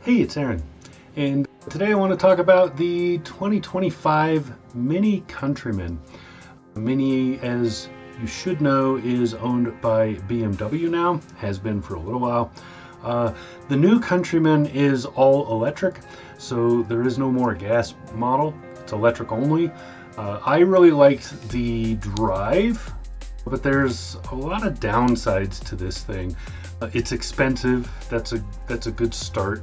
Hey, it's Aaron, and today I want to talk about the 2025 MINI Countryman. MINI, as you should know, is owned by BMW now, has been for a little while. The new Countryman is all electric, so there is no more gas model. It's electric only. I really like the drive, but there's a lot of downsides to this thing. It's expensive. That's a good start.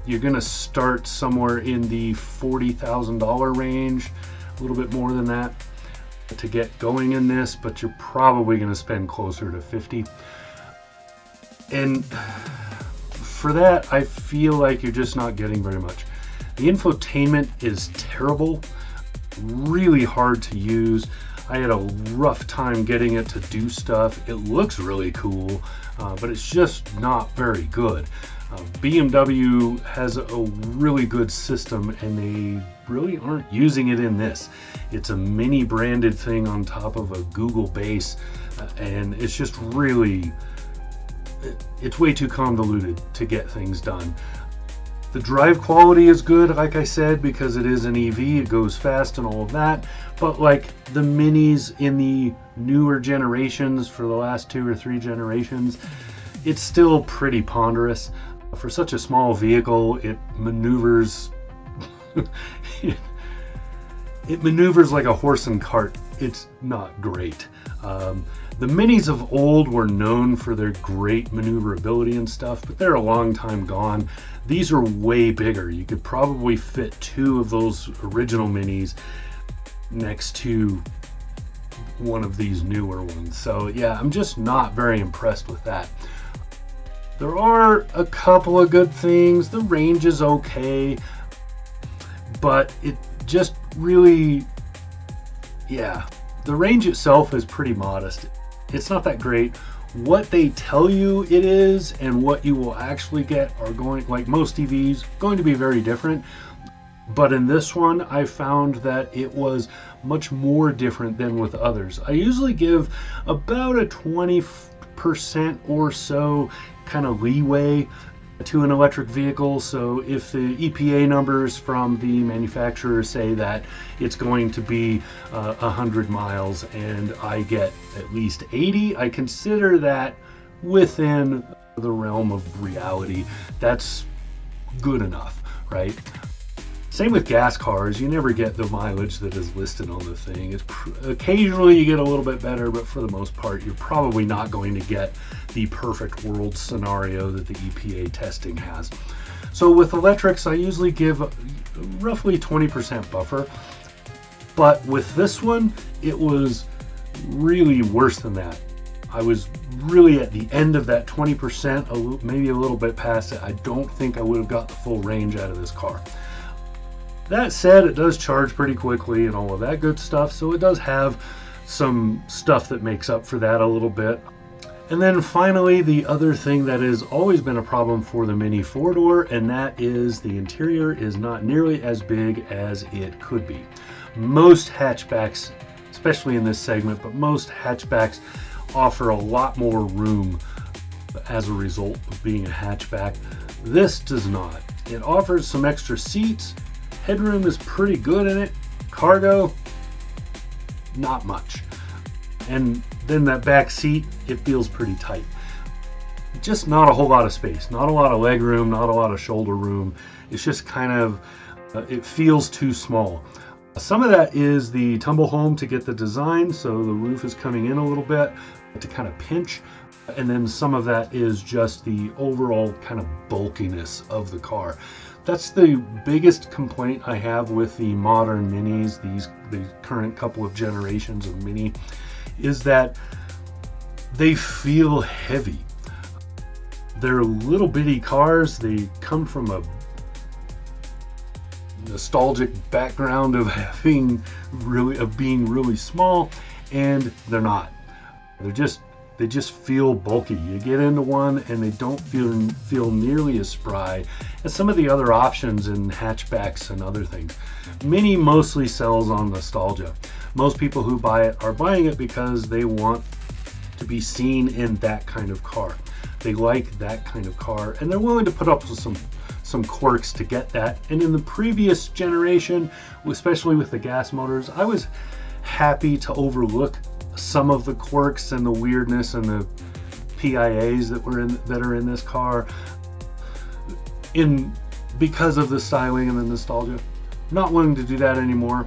You're gonna start somewhere in the $40,000 range, a little bit more than that to get going in this, but you're probably gonna spend closer to 50. And for that, I feel like you're just not getting very much. The infotainment is terrible, really hard to use. I had a rough time getting it to do stuff. It looks really cool, but it's just not very good. BMW has a really good system, and they really aren't using it in this. It's a MINI branded thing on top of a Google base, and it's just really, it's way too convoluted to get things done. The drive quality is good, like I said, because it is an EV, it goes fast and all of that, but like the Minis in the newer generations, for the last 2 or 3 generations, it's still pretty ponderous. For such a small vehicle, it maneuvers it maneuvers like a horse and cart. It's not great. The Minis of old were known for their great maneuverability and stuff, but they're a long time gone. These are way bigger. You could probably fit 2 of those original Minis next to one of these newer ones. So yeah, I'm just not very impressed with that. There are a couple of good things. The range is okay, but it just really, yeah, the range itself is pretty modest. It's not that great. What they tell you it is and what you will actually get are going, like most EVs, going to be very different. But in this one, I found that it was much more different than with others. I usually give about a 20% or so kind of leeway to an electric vehicle. So if the EPA numbers from the manufacturer say that it's going to be 100 miles and I get at least 80, I consider that within the realm of reality. That's good enough, right? Same with gas cars. You never get the mileage that is listed on the thing. Occasionally you get a little bit better, but for the most part, you're probably not going to get the perfect world scenario that the EPA testing has. So with electrics, I usually give roughly 20% buffer, but with this one, it was really worse than that. I was really at the end of that 20%, maybe a little bit past it. I don't think I would have got the full range out of this car. That said, it does charge pretty quickly and all of that good stuff, so it does have some stuff that makes up for that a little bit. And then finally, the other thing that has always been a problem for the MINI 4-door, and that is the interior is not nearly as big as it could be. Most hatchbacks, especially in this segment, but most hatchbacks offer a lot more room as a result of being a hatchback. This does not. It offers some extra seats. Headroom is pretty good in it. Cargo, not much. And then that back seat, it feels pretty tight. Just not a whole lot of space, not a lot of leg room, not a lot of shoulder room. It's just kind of, it feels too small. Some of that is the tumble home to get the design, so the roof is coming in a little bit to kind of pinch. And then some of that is just the overall kind of bulkiness of the car. That's the biggest complaint I have with the modern Minis, the current couple of generations of Mini, is that they feel heavy. They're little bitty cars. They come from a nostalgic background of being really small, and they're not. They just feel bulky. You get into one and they don't feel nearly as spry as some of the other options in hatchbacks and other things. Mini mostly sells on nostalgia. Most people who buy it are buying it because they want to be seen in that kind of car. They like that kind of car, and they're willing to put up with some quirks to get that. And in the previous generation, especially with the gas motors, I was happy to overlook some of the quirks and the weirdness and the PIAs that are in this car because of the styling and the nostalgia. I'm not willing to do that anymore.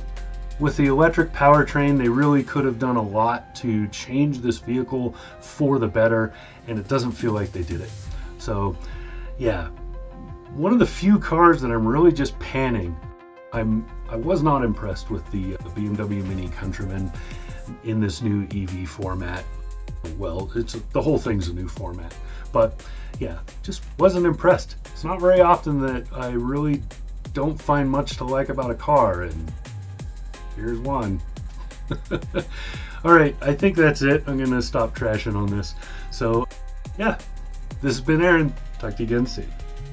With the electric powertrain, they really could have done a lot to change this vehicle for the better, and it doesn't feel like they did it. So yeah, one of the few cars that I'm really just panning. I was not impressed with the BMW MINI Countryman in this new EV format. Well, the whole thing's a new format, but yeah, just wasn't impressed. It's not very often that I really don't find much to like about a car, and here's one. All right, I think that's it. I'm gonna stop trashing on this. So yeah, this has been Aaron. Talk to you again soon.